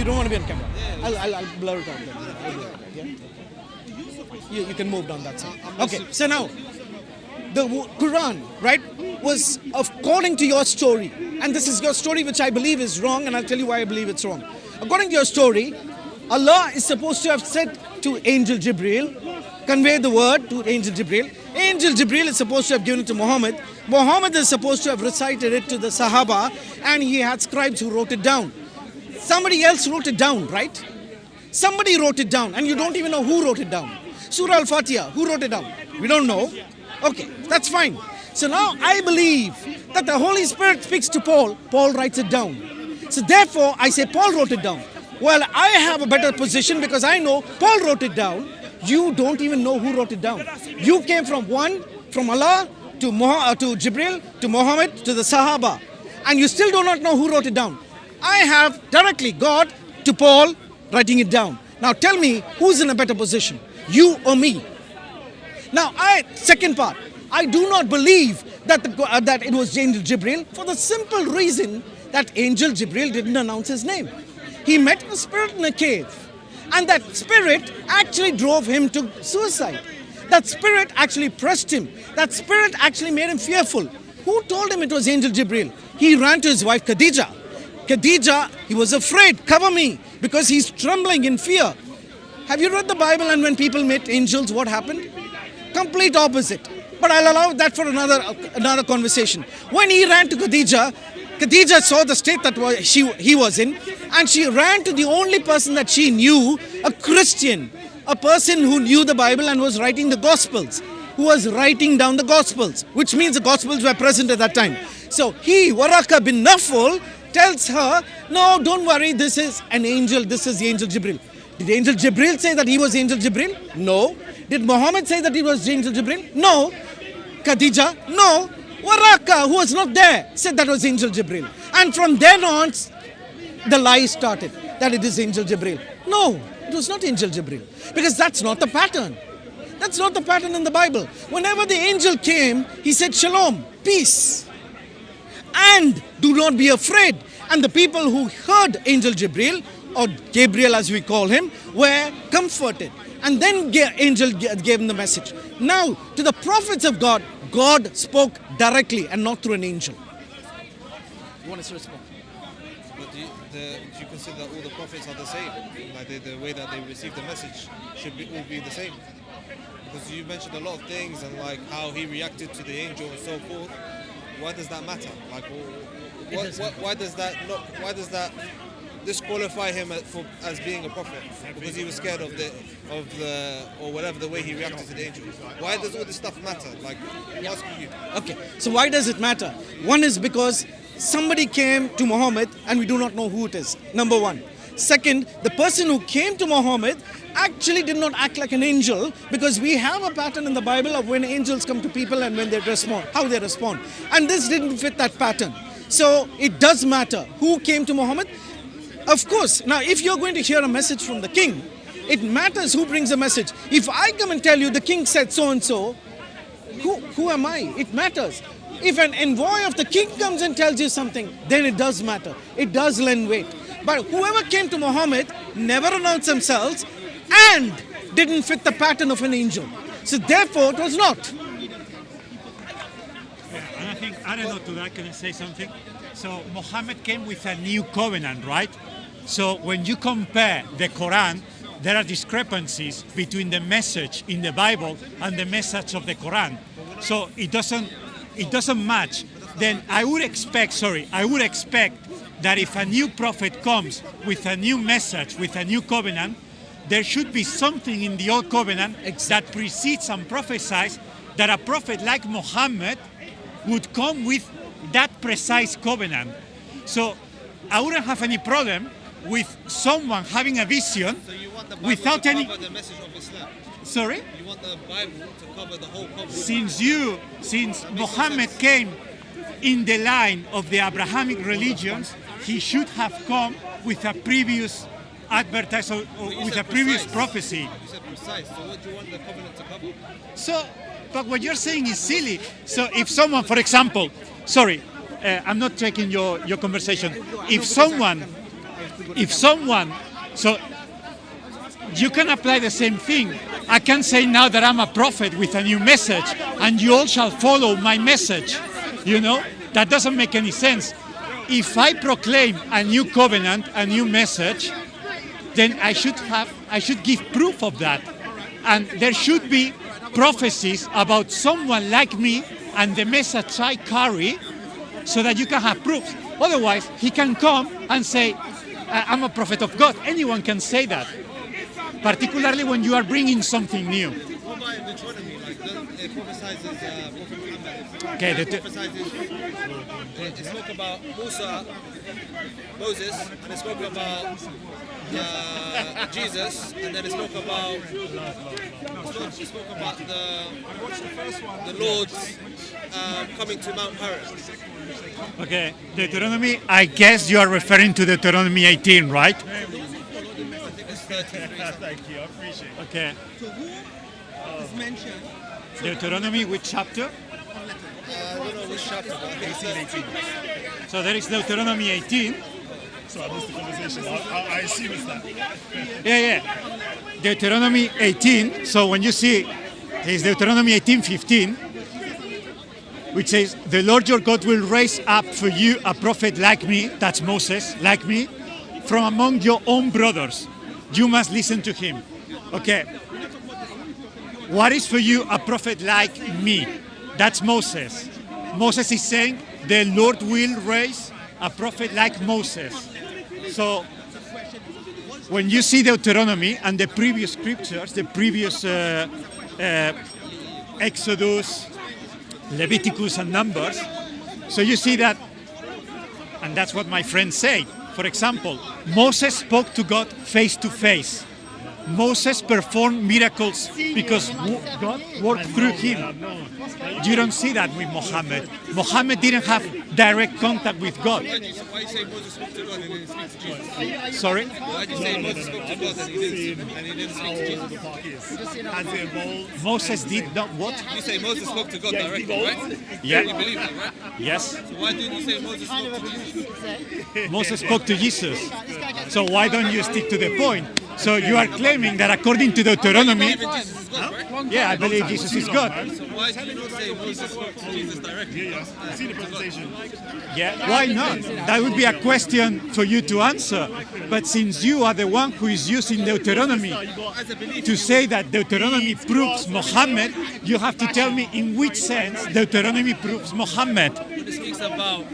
You don't want to be on camera. I'll blur it out then. Yeah? Okay. You can move down that side. Okay, so now, the Quran, right, was according to your story. And this is your story which I believe is wrong, and I'll tell you why I believe it's wrong. According to your story, Allah is supposed to have said to Angel Gabriel, convey the word to Angel Gabriel. Angel Gabriel is supposed to have given it to Muhammad. Muhammad is supposed to have recited it to the Sahaba, and he had scribes who wrote it down. Somebody else wrote it down, right? Somebody wrote it down, and you don't even know who wrote it down. Surah Al-Fatiha, who wrote it down? We don't know. Okay, that's fine. So now I believe that the Holy Spirit speaks to Paul. Paul writes it down. So therefore, I say Paul wrote it down. Well, I have a better position because I know Paul wrote it down. You don't even know who wrote it down. You came from Allah to Jibril, to Muhammad, to the Sahaba. And you still do not know who wrote it down. I have directly God to Paul writing it down. Now tell me, who's in a better position? You or me? Now, second part, I do not believe that it was Angel Gabriel for the simple reason that Angel Gabriel didn't announce his name. He met a spirit in a cave, and that spirit actually drove him to suicide. That spirit actually pressed him. That spirit actually made him fearful. Who told him it was Angel Gabriel? He ran to his wife Khadija. Khadija, he was afraid, cover me, because he's trembling in fear. Have you read the Bible and when people met angels, what happened? Complete opposite. But I'll allow that for another conversation. When he ran to Khadija, Khadija saw the state that he was in, and she ran to the only person that she knew, a Christian, a person who knew the Bible and was writing the Gospels, who was writing down the Gospels, which means the Gospels were present at that time. So he, Waraka bin Nawfal, tells her, no, don't worry, this is an angel, this is the Angel Gabriel. Did Angel Gabriel say that he was Angel Gabriel? No. Did Muhammad say that he was Angel Gabriel? No. Khadija? No. Waraka, who was not there, said that was Angel Gabriel. And from then on, the lie started, that it is Angel Gabriel. No, it was not Angel Gabriel, because that's not the pattern. That's not the pattern in the Bible. Whenever the angel came, he said, Shalom, peace, and do not be afraid. And the people who heard Angel Gabriel, or Gabriel as we call him, were comforted. And then angel gave him the message. Now, to the prophets of God, God spoke directly and not through an angel. You want us to respond? But do you consider that all the prophets are the same? Like the way that they receive the message should all be the same? Because you mentioned a lot of things and like how he reacted to the angel and so forth. Why does that matter? Like, why does that disqualify him as being a prophet? Because he was scared of the or whatever, the way he reacted to the angel. Why does all this stuff matter? Like, I'm asking you. Okay, so why does it matter? One is because somebody came to Muhammad and we do not know who it is. Number one. Second, the person who came to Muhammad actually did not act like an angel, because we have a pattern in the Bible of when angels come to people and when they respond, how they respond. And this didn't fit that pattern. So it does matter who came to Muhammad. Of course, now if you're going to hear a message from the king, it matters who brings the message. If I come and tell you the king said so and so, who am I? It matters. If an envoy of the king comes and tells you something, then it does matter. It does lend weight. But whoever came to Muhammad never announced themselves and didn't fit the pattern of an angel. So therefore, it was not. Yeah, and I think, I don't know, to that, can I say something? So Muhammad came with a new covenant, right? So when you compare the Quran, there are discrepancies between the message in the Bible and the message of the Quran. So it doesn't match. Then I would expect that if a new prophet comes with a new message, with a new covenant, there should be something in the old covenant that precedes and prophesies that a prophet like Muhammad would come with that precise covenant. So I wouldn't have any problem with someone having a vision without any... cover the message of Islam. Sorry? You want the Bible to cover the whole covenant. Since Muhammad came in the line of the Abrahamic religions, he should have come with a previous advertisement or with a previous prophecy. You said precise, so what do you want the covenant to cover? So, but what you're saying is silly. So if someone, for example, sorry, I'm not taking your conversation. If someone if someone, so you can apply the same thing. I can say now that I'm a prophet with a new message, and you all shall follow my message. You know, that doesn't make any sense. If I proclaim a new covenant, a new message, then I should give proof of that. And there should be prophecies about someone like me and the message I carry, so that you can have proofs. Otherwise, he can come and say, I'm a prophet of God. Anyone can say that, particularly when you are bringing something new. What about Deuteronomy? Like, it prophesies Prophet Muhammad. Okay, It spoke about Moses, and it spoke about Jesus, and then it spoke about the Lord coming to Mount Paran. Okay, Deuteronomy, I guess you are referring to Deuteronomy 18, right? I think it's 33. Thank you, I appreciate it. Okay. So who is mentioned? Deuteronomy, which chapter? I don't know which chapter, but I think it's 18. So there is Deuteronomy 18. So I missed the conversation. I assume it's that. Yeah. Deuteronomy 18. So when you see, there's Deuteronomy 18:15, which says, the Lord your God will raise up for you a prophet like me, that's Moses, like me, from among your own brothers. You must listen to him. Okay. What is for you a prophet like me? That's Moses. Moses is saying the Lord will raise a prophet like Moses. So when you see Deuteronomy and the previous scriptures, the previous Exodus, Leviticus and Numbers, so you see that, and that's what my friend said. For example, Moses spoke to God face to face. Moses performed miracles because God worked through him. You don't see that with Mohammed. Mohammed didn't have direct contact with God. Why do you say Moses spoke to God and didn't speak to Jesus? Sorry? Why do you say Moses spoke to God and he didn't speak to Jesus? The park is. Has it evolved? Moses did not what? You say Moses spoke to God directly, right? Yeah. You believe that, right? Yes. So why didn't you say Moses spoke to Jesus? Moses spoke to Jesus. So why don't you stick to the point? So you are claiming that according to Deuteronomy, Even Jesus is God, right? yeah, I believe Jesus is God. So why do you not say Moses spoke to Jesus directly? Yeah. I see the presentation. Yeah, why not? That would be a question for you to answer. But since you are the one who is using Deuteronomy to say that Deuteronomy proves Mohammed, you have to tell me in which sense Deuteronomy proves Mohammed. It speaks about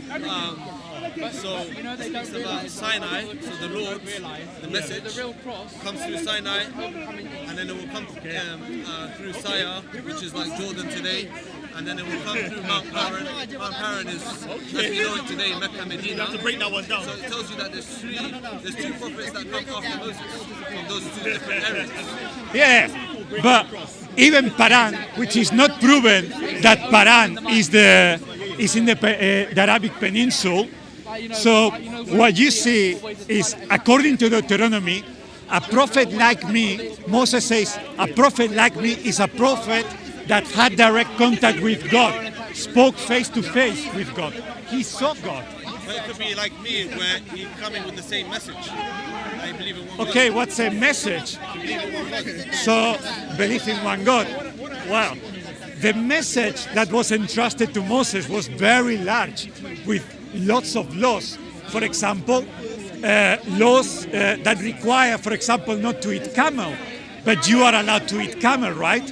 Sinai, so the Lord, the message comes through Sinai, and then it will come through Siyah, which is like Jordan today, and then it will come through Mount Paran. Mount Paran is, as we know it today, Mecca, Medina. You have to break that one down. So it tells you that there's two prophets that come after Moses from those two different areas. Yeah, but even Paran, which is not proven that Paran is in the Arabic Peninsula. So what you see is, according to Deuteronomy, a prophet like me, Moses says, a prophet like me is a prophet that had direct contact with God, spoke face to face with God. He saw God. But it could be like me, where he's coming with the same message. I believe in one God. Okay, what's a message? Believe in one God. So, believe in one God. Well, the message that was entrusted to Moses was very large, with lots of laws. For example, laws that require, for example, not to eat camel, but you are allowed to eat camel, right?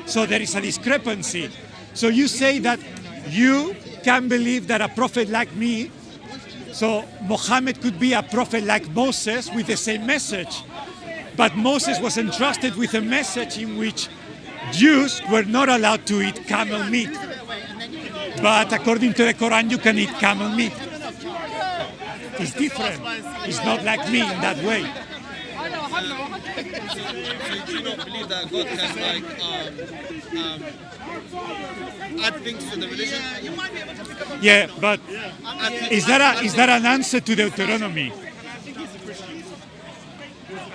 So there is a discrepancy. So you say that you can believe that a prophet like me, so Mohammed could be a prophet like Moses with the same message, but Moses was entrusted with a message in which Jews were not allowed to eat camel meat. But according to the Quran, you can eat camel meat. It's different. It's not like me in that way. So do you not believe that God can add things to the religion? Yeah, but is that an answer to Deuteronomy?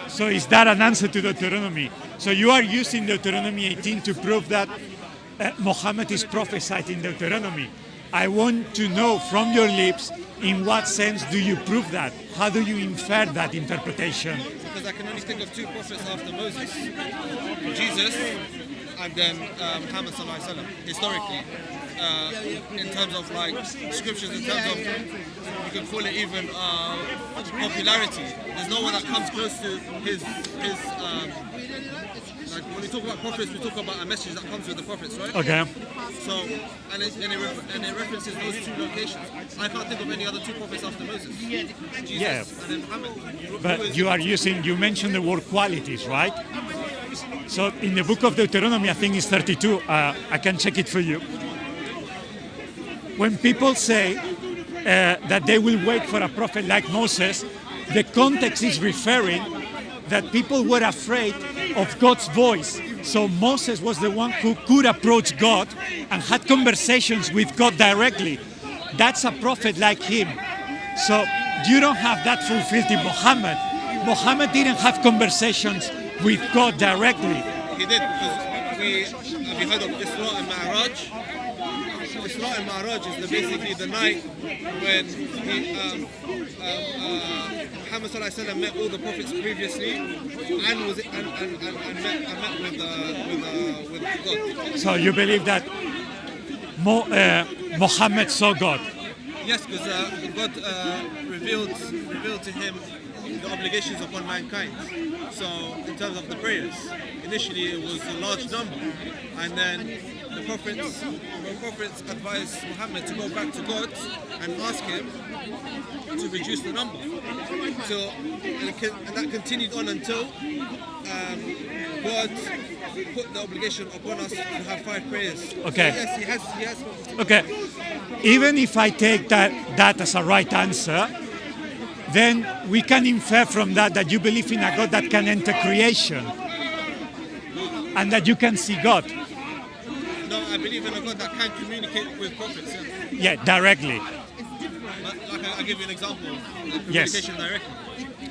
So is that an answer to Deuteronomy? So you are using Deuteronomy 18 to prove that Mohammed is prophesied in Deuteronomy. I want to know from your lips, in what sense do you prove that? How do you infer that interpretation? Because I can only think of two prophets after Moses. Jesus and then Muhammad sallallahu alaihi wasallam, historically. In terms of like scriptures, in terms of, you can call it even popularity. There's no one that comes close to his like when we talk about prophets, we talk about a message that comes with the prophets, right? Okay. So, and it references those two locations. I can't think of any other two prophets after Moses. Jesus Yeah. and then Muhammad. But you mentioned the word qualities, right? So in the book of Deuteronomy, I think it's 32, I can check it for you. When people say that they will wait for a prophet like Moses, the context is referring that people were afraid of God's voice. So Moses was the one who could approach God and had conversations with God directly. That's a prophet like him. So you don't have that fulfilled in Muhammad. Muhammad didn't have conversations with God directly. He did, because have you heard of Isra and Ma'raj? Isra and Ma'raj is basically the night when Muhammad sallallahu alaihi wasallam met all the prophets previously and met with God. So you believe that Muhammad saw God? Yes, because God revealed to him the obligations upon mankind. So in terms of the prayers, initially it was a large number, and then the prophets advised Muhammad to go back to God and ask him to reduce the number. So and that continued on until God put the obligation upon us to have 5 prayers. Okay. So yes, he has. Okay. Even if I take that as a right answer, then we can infer from that you believe in a God that can enter creation and that you can see God. No, I believe in a God that can communicate with prophets. Yeah, directly. Like I'll give you an example. Yes. Communication directly.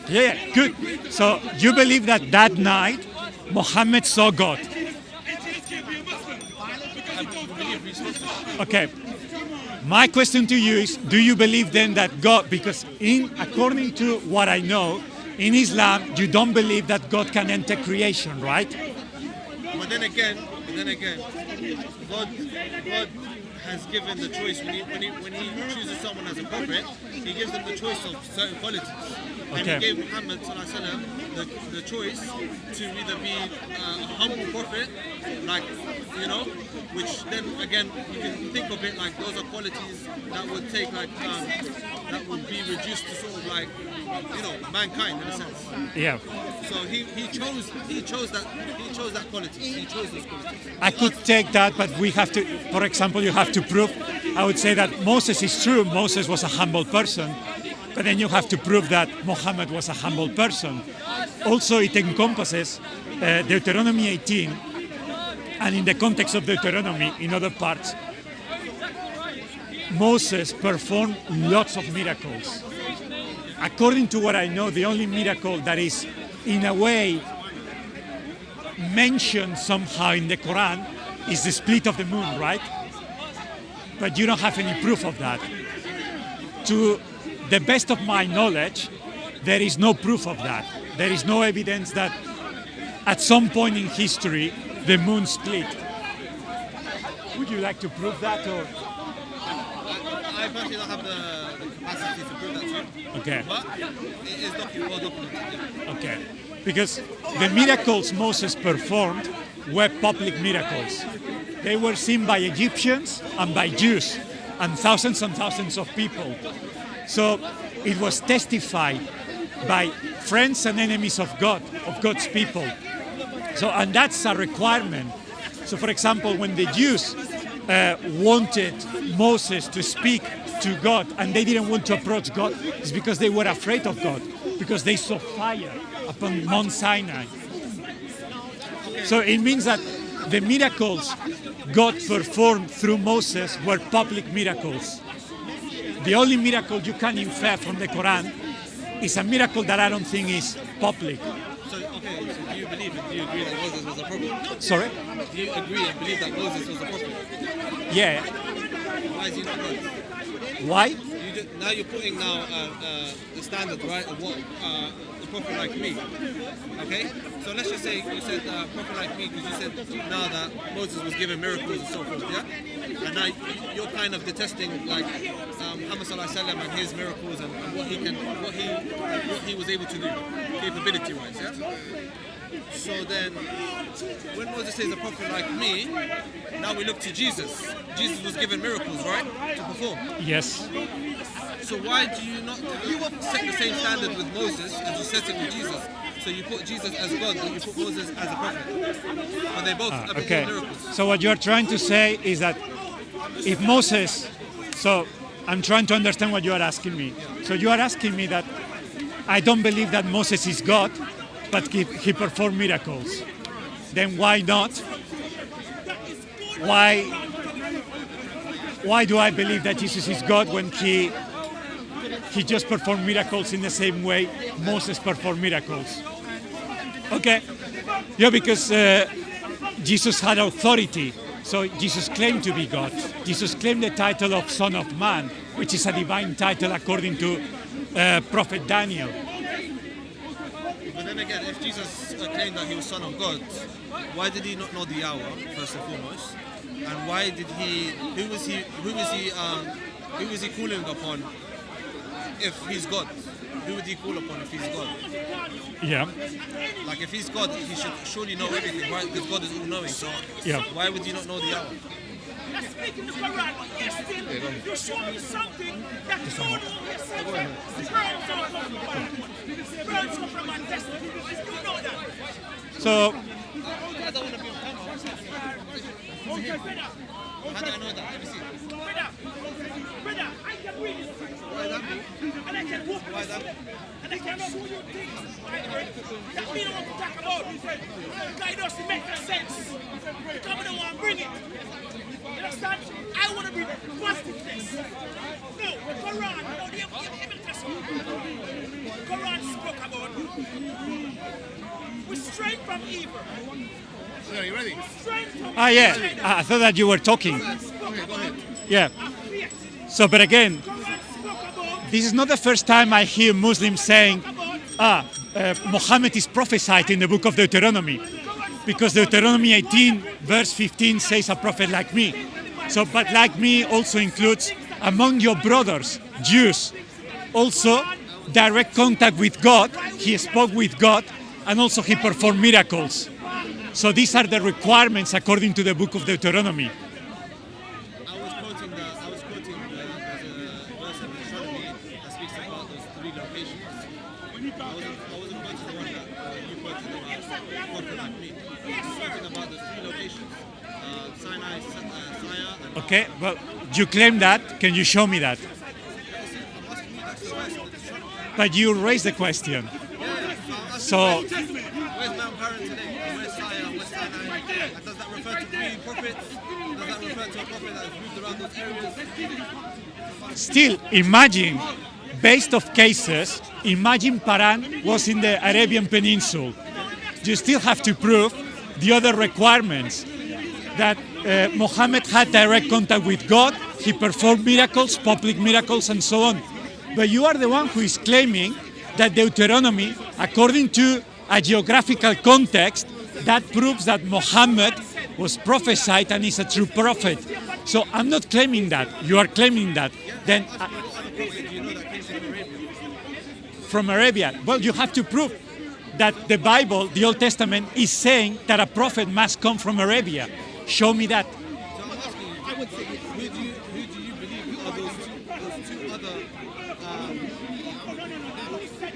Yeah, good. So you believe that night Muhammad saw God? I believe we spoke to him. Okay. My question to you is, do you believe then that God, because according to what I know, in Islam, you don't believe that God can enter creation, right? But then again, God has given the choice when he chooses someone as a prophet, he gives them the choice of certain qualities. And Okay. he gave Muhammad sallallahu alaihi wasallam the choice to either be a humble prophet, like, which then again you can think of it like those are qualities that would take like that would be reduced to sort of like mankind in a sense. Yeah. So he chose that quality. He chose those qualities. I could take that, but we have to, for example, you have to prove, I would say that Moses is true, Moses was a humble person, but then you have to prove that Muhammad was a humble person. Also, it encompasses Deuteronomy 18, and in the context of Deuteronomy, in other parts, Moses performed lots of miracles. According to what I know, the only miracle that is, in a way, mentioned somehow in the Quran is the split of the moon, right? But you don't have any proof of that. To the best of my knowledge, there is no proof of that. There is no evidence that at some point in history, the moon split. Would you like to prove that, or? I personally don't have the capacity to prove that to you. Okay. But it is well documented. Okay. Because the miracles Moses performed were public miracles. They were seen by Egyptians and by Jews and thousands of people. So it was testified by friends and enemies of God, of God's people. So, and that's a requirement. So for example, when the Jews wanted Moses to speak to God and they didn't want to approach God, it's because they were afraid of God, because they saw fire upon Mount Sinai. So it means that the miracles God performed through Moses were public miracles. The only miracle you can infer from the Quran is a miracle that I don't think is public. So do you agree that Moses was a prophet? Sorry? Do you agree and believe that Moses was a prophet? Yeah. Why is he not God? Why? Now you're putting the standard, right, of what the prophet like me. Okay? So let's just say you said prophet like me because you said now that Moses was given miracles and so forth, yeah? And now you're kind of detesting like Muhammad sallallahu alaihi wasallam and his miracles and what he was able to do, capability wise, yeah? So then, when Moses says a prophet like me, now we look to Jesus. Jesus was given miracles, right, to perform. Yes. So why do you not set the same standard with Moses as you set it with Jesus? So you put Jesus as God, but you put Moses as a prophet. But they both have Okay. miracles. So what you're trying to say is that if Moses, so I'm trying to understand what you are asking me. So you are asking me that I don't believe that Moses is God, but he performed miracles. Then why not? Why do I believe that Jesus is God when he just performed miracles in the same way Moses performed miracles? Okay. Yeah, because Jesus had authority. So Jesus claimed to be God. Jesus claimed the title of Son of Man, which is a divine title according to Prophet Daniel. But then again, if Jesus claimed that he was Son of God, why did he not know the hour, first and foremost? And why did who was he calling upon if he's God? Who would he call upon if he's God? Yeah. Like if he's God, he should surely know everything, right? Because God is all-knowing, so Yeah. why would he not know the hour? That's speaking the Quran, but yet still you show me something that you don't know yourself. Burns up from my destiny. You know that. So I don't want to be on camera. Okay, brother. How do I know that? Let me see. Brother, I can read it. And I can walk Why that? and I can know who you think. That we don't want to talk about. That doesn't make no sense. You come and want to bring it. You understand? I want to bring positive things. No, Quran, no, the evidence. Quran spoke about restraint from evil. Are you ready? Restraint from yeah, I thought that you were talking. Okay, go ahead. Yeah. So, but again, Quran spoke about this is not the first time I hear Muslims saying, Mohammed is prophesied in the book of Deuteronomy, because Deuteronomy 18 verse 15 says a prophet like me. So, but like me also includes among your brothers, Jews. Also, direct contact with God. He spoke with God, and also he performed miracles. So these are the requirements according to the book of Deuteronomy. I was quoting there's a verse in Deuteronomy that speaks about those three locations. I wasn't quoting the one that you quoted about prophet like me. I was quoting about those three locations. Sinai, Sire, and Okay, well, you claim that. Can you show me that? But you raised the question. So, where's Mount Paran today? Where's Sire? Where's Sinai? And does that refer to three prophets? Does that refer to a prophet that has moved around those areas? still, imagine, based of cases, imagine Paran was in the Arabian Peninsula. You still have to prove the other requirements, that Mohammed had direct contact with God, he performed miracles, public miracles, and so on. But you are the one who is claiming that Deuteronomy, according to a geographical context, that proves that Mohammed was prophesied and is a true prophet. So I'm not claiming that. You are claiming that. Then from Arabia, well, you have to prove that the Bible, the Old Testament, is saying that a prophet must come from Arabia. Show me that. So I'm asking you, who do you believe are those two other,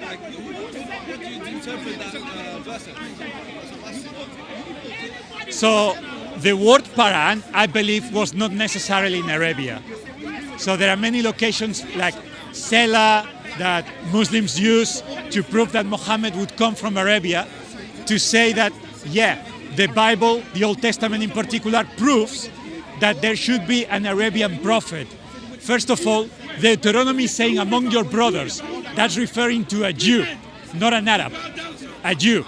like, what do you interpret that verse as? So the word Paran, I believe, was not necessarily in Arabia. So there are many locations like Sela that Muslims use to prove that Muhammad would come from Arabia, to say that, yeah, the Bible, the Old Testament in particular, proves that there should be an Arabian prophet. First of all, Deuteronomy is saying among your brothers. That's referring to a Jew, not an Arab, a Jew.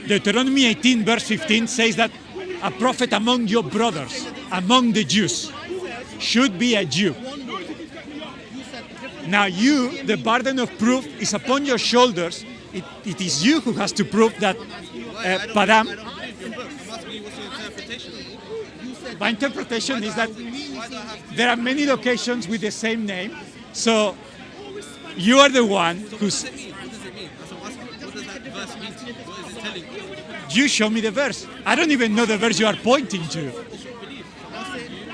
Deuteronomy 18 verse 15 says that a prophet among your brothers, among the Jews. should be a Jew. Now you, the burden of proof is upon your shoulders. It is you who has to prove that Paran. I'm asking you what's your interpretation. My interpretation is that there are many locations with the same name, so you are the one who's. What does it mean? That's what I'm asking. What does that verse mean to you? What is it telling you? You show me the verse. I don't even know the verse you are pointing to. It's your belief. I'm asking you,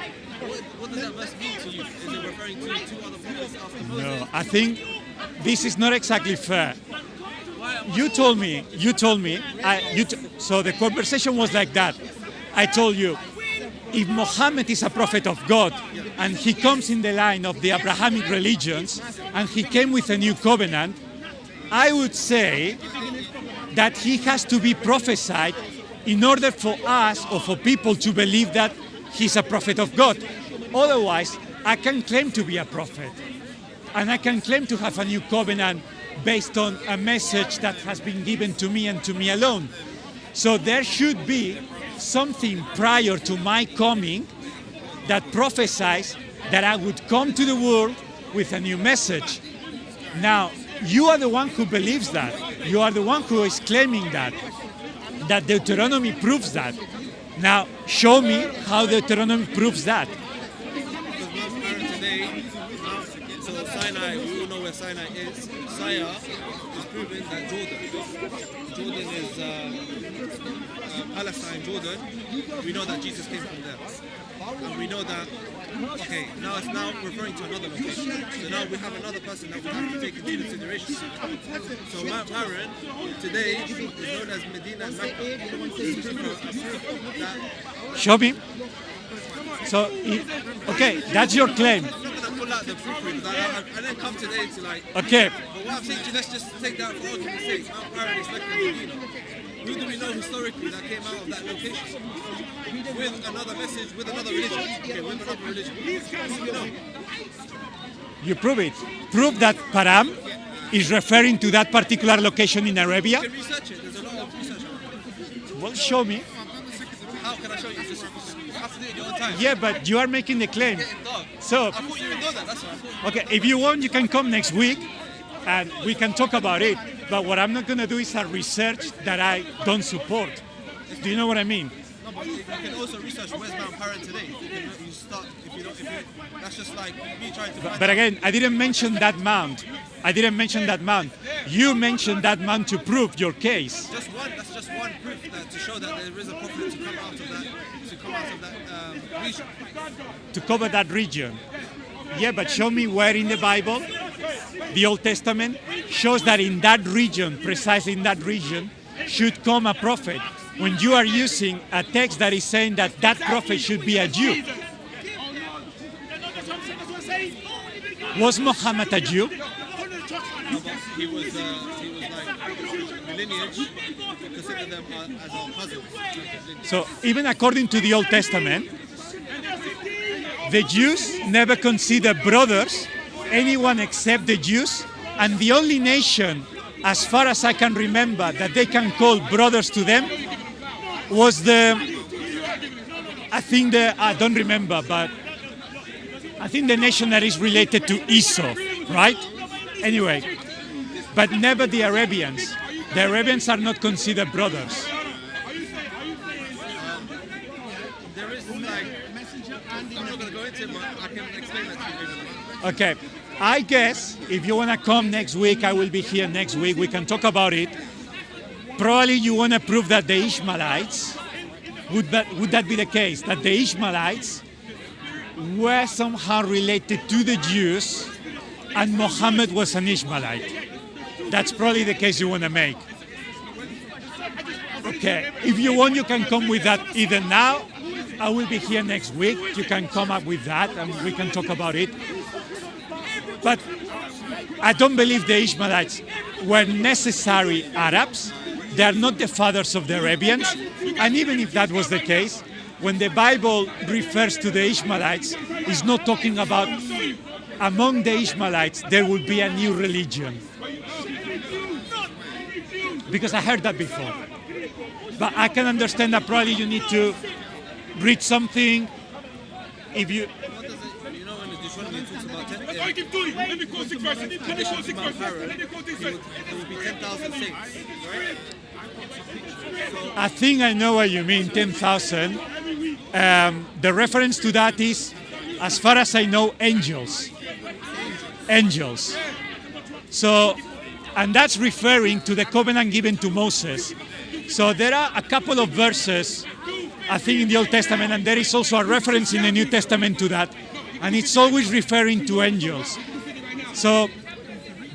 what does that verse mean to you? Is it referring to two other prophets after Moses? No, I think this is not exactly fair. You told me. So the conversation was like that. I told you, if Mohammed is a prophet of God and he comes in the line of the Abrahamic religions and he came with a new covenant, I would say that he has to be prophesied in order for us or for people to believe that he's a prophet of God. Otherwise, I can claim to be a prophet and I can claim to have a new covenant based on a message that has been given to me and to me alone. So there should be something prior to my coming that prophesies that I would come to the world with a new message. Now, you are the one who believes that. You are the one who is claiming that Deuteronomy proves that. Now, show me how Deuteronomy proves that. Because Mount Paran today, so Sinai, we all know where Sinai is. Sire is proving that Jordan is Palestine, Jordan. We know that Jesus came from there. And we know that, okay, now it's now referring to another location. So now we have another person that we have to take into consideration. So Mount Paran today is known as Medina and Mecca. It's proof that Show me. So, okay, that's your claim. I'm not going to pull out the proof because I didn't come today to like. Okay, But what I'm saying to you, let's just take that for argument's sake. Mount Paran is Mecca and Medina. Who do we know historically that came out of that location? With another message, with another religion. Okay, with another religion. Who do we know? you prove it. Prove that Paran is referring to that particular location in Arabia. You can research it. There's a lot of research on it. Well, show me. How can I show you? You have to do it in your own time. Yeah, but you are making the claim. Getting dark. So, I thought you would know that. That's what I thought. okay, if you want, you can come next week and we can talk about it. But what I'm not going to do is a research that I don't support. Do you know what I mean? No, but you can also research where's Mount Paran today. You start, if you, that's just like me trying to find But again, I didn't mention that mount. You mentioned that mount to prove your case. just one. That's just one proof that to show that there is a prophet to come out of that region. To cover that region. Yeah, but show me where in the Bible, the Old Testament, shows that in that region, precisely in that region, should come a prophet. When you are using a text that is saying that that prophet should be a Jew. Was Muhammad a Jew? He was like lineage. Consider them as our cousins. So even according to the Old Testament, the Jews never consider brothers anyone except the Jews, and the only nation, as far as I can remember, that they can call brothers to them was I don't remember, but I think the nation that is related to Esau, right? Anyway, but never the Arabians. The Arabians are not considered brothers. There is like, I'm not going to go into it, but I can explain that to you. Okay, I guess if you want to come next week, I will be here next week. We can talk about it. Probably you want to prove that the Ishmaelites, would that be the case? That the Ishmaelites were somehow related to the Jews and Mohammed was an Ishmaelite. That's probably the case you want to make. Okay, if you want, you can come with that either now. I will be here next week. You can come up with that and we can talk about it. But I don't believe the Ishmaelites were necessary Arabs. They are not the fathers of the Arabians. And even if that was the case, when the Bible refers to the Ishmaelites, it's not talking about among the Ishmaelites there will be a new religion. Because I heard that before. But I can understand that probably you need to read something. If you talks about That's all you keep doing. Let me quote 6 verses. Let me quote 6 verses. Let me quote 6 verses. there will be 10,000 saints, right? I think I know what you mean, 10,000. The reference to that is, as far as I know, angels. Angels. So, and that's referring to the covenant given to Moses. So there are a couple of verses, I think, in the Old Testament, and there is also a reference in the New Testament to that. And it's always referring to angels. So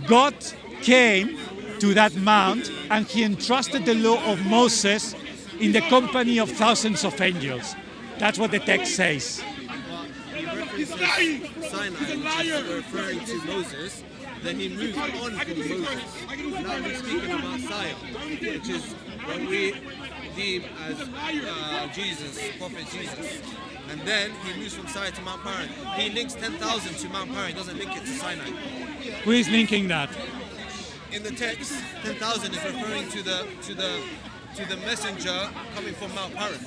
God came to that mount and he entrusted the law of Moses in the company of thousands of angels. That's what the text says. He's lying. Sinai, which is referring to Moses, then he moves on from Moses. Now he's speaking about Sinai, which is what we deem as Jesus, Prophet Jesus. And then he moves from Sinai to Mount Paran. He links 10,000 to Mount Paran, he doesn't link it to Sinai. Who is linking that? In the text, 10,000 is referring to the messenger coming from Mount Paran,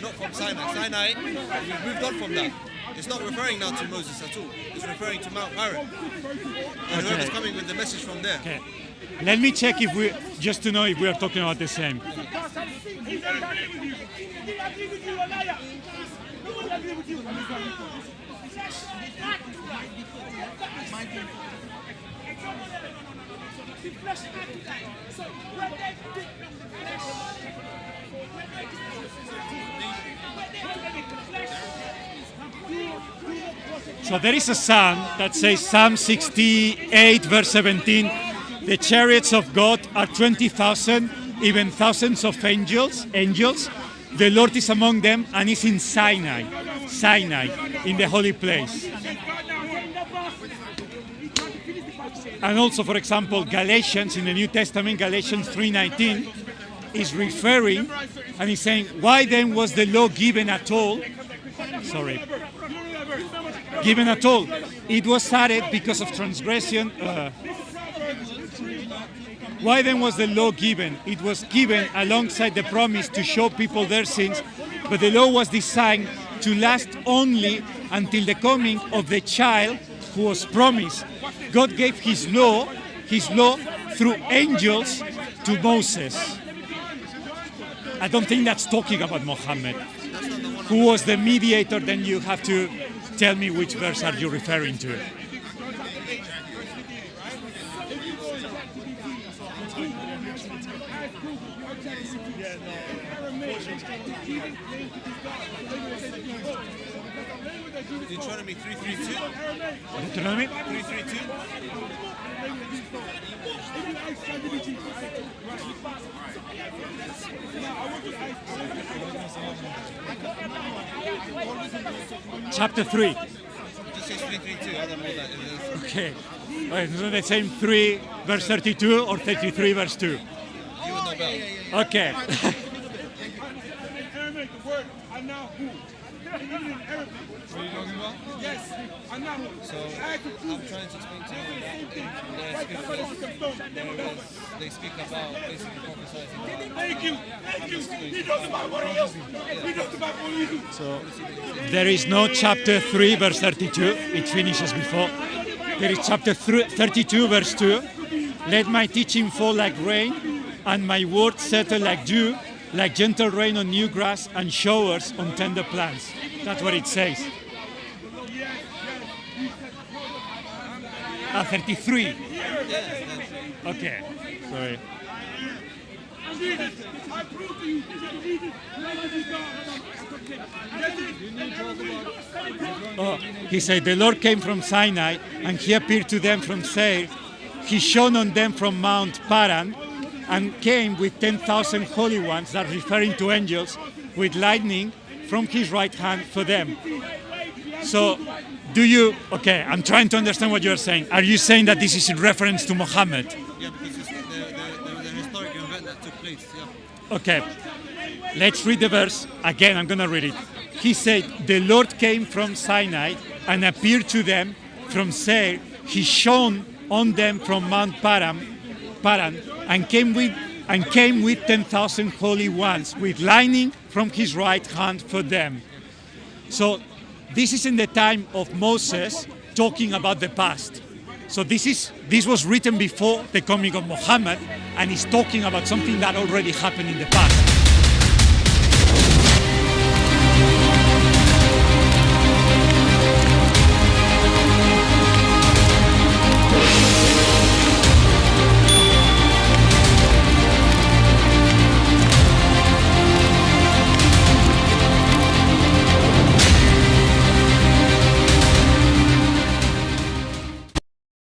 not from Sinai. Sinai, we've moved on from that. It's not referring now to Moses at all. It's referring to Mount Paran. And whoever's coming with the message from there. Okay. Let me check if we, just to know if we are talking about the same. He doesn't agree with you. He agree with you, a liar. Who will agree with you? The flesh acted like. So when they did So there is a psalm that says, Psalm 68, verse 17, the chariots of God are 20,000, even thousands of angels. The Lord is among them and is in Sinai, in the holy place. And also, for example, Galatians in the New Testament, Galatians 3:19, is referring and is saying, why then was the law given at all? Given at all. It was added because of transgression. Why then was the law given? It was given alongside the promise to show people their sins, but the law was designed to last only until the coming of the child who was promised. God gave his law through angels to Moses. I don't think that's talking about Mohammed. Who was the mediator? Then you have to tell me which verse are you referring to. Deuteronomy 3:32. Deuteronomy? 3:32. Chapter 3. Just says 3:32. I don't know what that is. Okay. Wait, is it the same 3 verse 32 or 33 verse 2? You would know better. Okay. Aramaic, the word anahu. Even in Arabic. What are you talking about? Yes, anahu. So I'm trying to explain to you that in their scriptures, they speak about basically prophesizing. Thank you. He knows about what he is. He knows about what he is. So there is no chapter 3 verse 32. It finishes before. There is chapter 32 verse 2. Let my teaching fall like rain and my words settle like dew, like gentle rain on new grass and showers on tender plants. That's what it says. 33. Okay, sorry. Read it. I prove to you. Read it. Oh, he said, the Lord came from Sinai and he appeared to them from Seir. He shone on them from Mount Paran and came with 10,000 holy ones, that referring to angels, with lightning from his right hand for them. So, okay, I'm trying to understand what you're saying. Are you saying that this is in reference to Mohammed? Yeah, because it's the historical event that took place, yeah. Okay, let's read the verse. Again, I'm going to read it. He said, the Lord came from Sinai and appeared to them from Seir. He shone on them from Mount Paran and came with 10,000 holy ones, with lightning from his right hand for them. So this is in the time of Moses, talking about the past. So this was written before the coming of Muhammad, and is talking about something that already happened in the past.